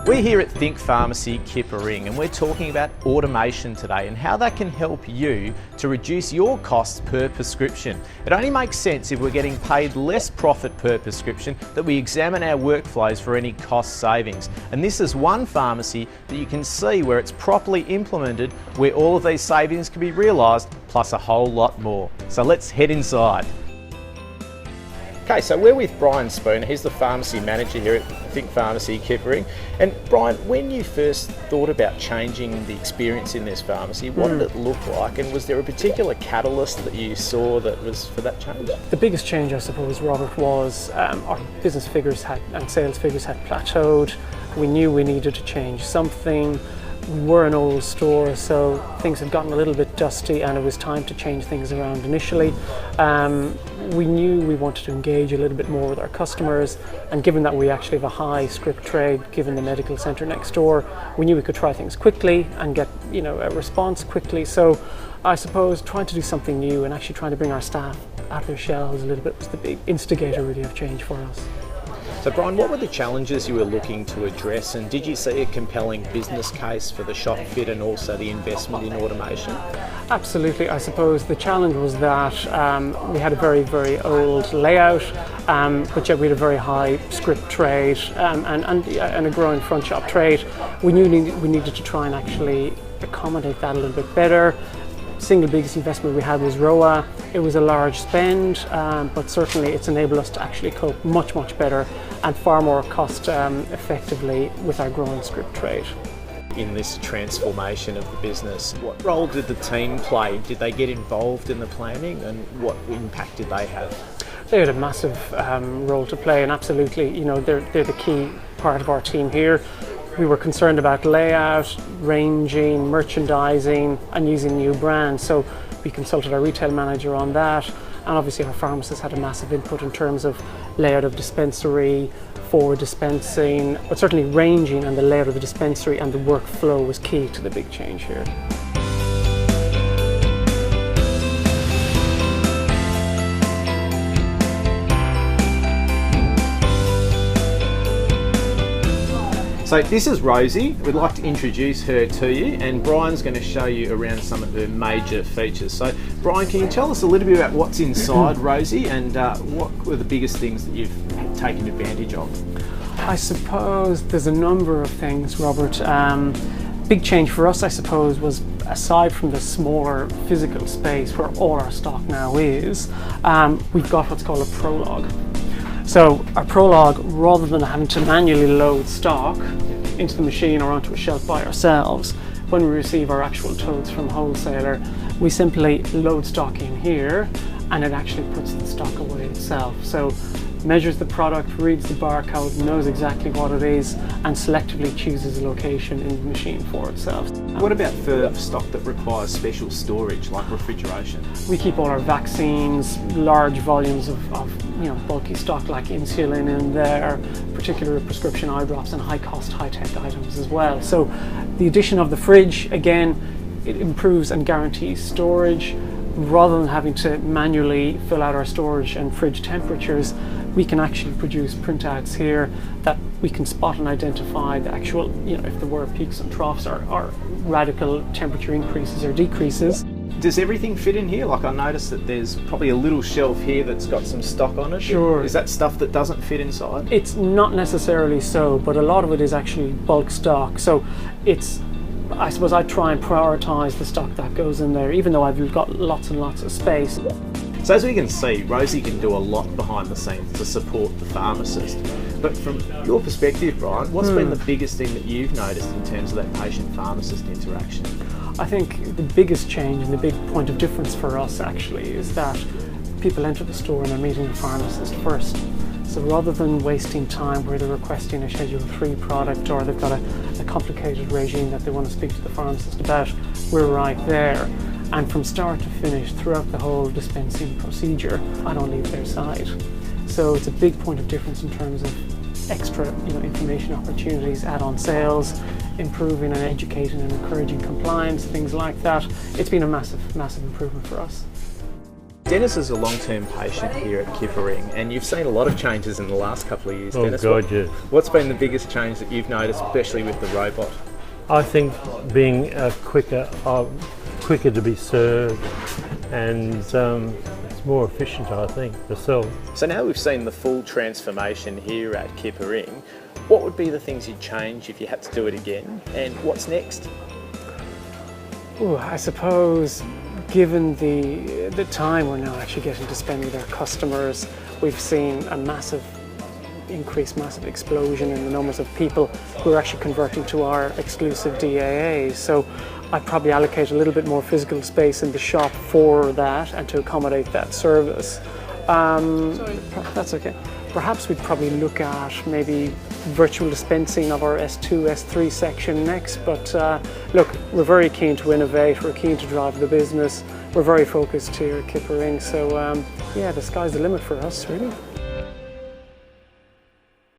We're here at Think Pharmacy Kippa-Ring and we're talking about automation today and how that can help you to reduce your costs per prescription. It only makes sense if we're getting paid less profit per prescription that we examine our workflows for any cost savings. And this is one pharmacy that you can see where it's properly implemented, where all of these savings can be realised, plus a whole lot more. So let's head inside. Okay, so we're with Brian Spooner. He's the pharmacy manager here at Think Pharmacy Kippa-Ring. And Brian, when you first thought about changing the experience in this pharmacy, what did it look like? And was there a particular catalyst that you saw that was for that change? The biggest change, I suppose, Robert, was our business figures and sales figures had plateaued. We knew we needed to change something. We were an old store, so things had gotten a little bit dusty and it was time to change things around initially. We knew we wanted to engage a little bit more with our customers, and given that we actually have a high script trade, given the medical centre next door, we knew we could try things quickly and get a response quickly. So I suppose trying to do something new and actually trying to bring our staff out of their shells a little bit was the big instigator really of change for us. So Brian, what were the challenges you were looking to address, and did you see a compelling business case for the shop fit and also the investment in automation? Absolutely. I suppose the challenge was that we had a very, very old layout, but yet we had a very high script trade and a growing front shop trade. We knew we needed to try and actually accommodate that a little bit better. Single biggest investment we had was ROWA. It was a large spend, but certainly it's enabled us to actually cope much, much better and far more cost effectively with our growing script trade. In this transformation of the business, what role did the team play? Did they get involved in the planning, and what impact did they have? They had a massive role to play, and absolutely, they're the key part of our team here. We were concerned about layout, ranging, merchandising and using new brands, so we consulted our retail manager on that, and obviously our pharmacists had a massive input in terms of layout of dispensary, forward dispensing, but certainly ranging and the layout of the dispensary and the workflow was key to the big change here. So this is Rosie. We'd like to introduce her to you, and Brian's going to show you around some of her major features. So Brian, can you tell us a little bit about what's inside Rosie, and what were the biggest things that you've taken advantage of? I suppose there's a number of things, Robert. Big change for us, I suppose, was aside from the smaller physical space where all our stock now is, we've got what's called a prologue. So our prologue, rather than having to manually load stock into the machine or onto a shelf by ourselves, when we receive our actual totes from wholesaler, we simply load stock in here and it actually puts the stock away itself. So measures the product, reads the barcode, knows exactly what it is, and selectively chooses a location in the machine for itself. What about for stock that requires special storage, like refrigeration? We keep all our vaccines, large volumes of bulky stock like insulin in there, particular prescription eye drops, and high-cost, high-tech items as well. So the addition of the fridge, again, it improves and guarantees storage. Rather than having to manually fill out our storage and fridge temperatures, we can actually produce printouts here that we can spot and identify the actual, if there were peaks and troughs or radical temperature increases or decreases. Does everything fit in here? Like, I noticed that there's probably a little shelf here that's got some stock on it. Sure. Is that stuff that doesn't fit inside? It's not necessarily so, but a lot of it is actually bulk stock. So I suppose I try and prioritise the stock that goes in there, even though I've got lots and lots of space. So as we can see, Rosie can do a lot behind the scenes to support the pharmacist. But from your perspective, Brian, what's been the biggest thing that you've noticed in terms of that patient-pharmacist interaction? I think the biggest change and the big point of difference for us actually is that people enter the store and are meeting the pharmacist first. So rather than wasting time where they're requesting a Schedule 3 product or they've got a complicated regime that they want to speak to the pharmacist about, we're right there. And from start to finish, throughout the whole dispensing procedure, I don't leave their side. So it's a big point of difference in terms of extra information opportunities, add-on sales, improving and educating and encouraging compliance, things like that. It's been a massive, massive improvement for us. Dennis is a long-term patient here at Kippa-Ring, and you've seen a lot of changes in the last couple of years. Oh Dennis, God, yes. what's been the biggest change that you've noticed, especially with the robot? I think being quicker to be served, and it's more efficient, I think, to sell. So now we've seen the full transformation here at Kippa-Ring, what would be the things you'd change if you had to do it again, and what's next? Ooh, I suppose, given the time we're now actually getting to spend with our customers, we've seen a massive explosion in the numbers of people who are actually converting to our exclusive DAA. So I'd probably allocate a little bit more physical space in the shop for that and to accommodate that service. That's okay. Perhaps we'd probably look at maybe virtual dispensing of our S2, S3 section next, but look, we're very keen to innovate, we're keen to drive the business, we're very focused here at Kippa-Ring, so yeah, the sky's the limit for us, really.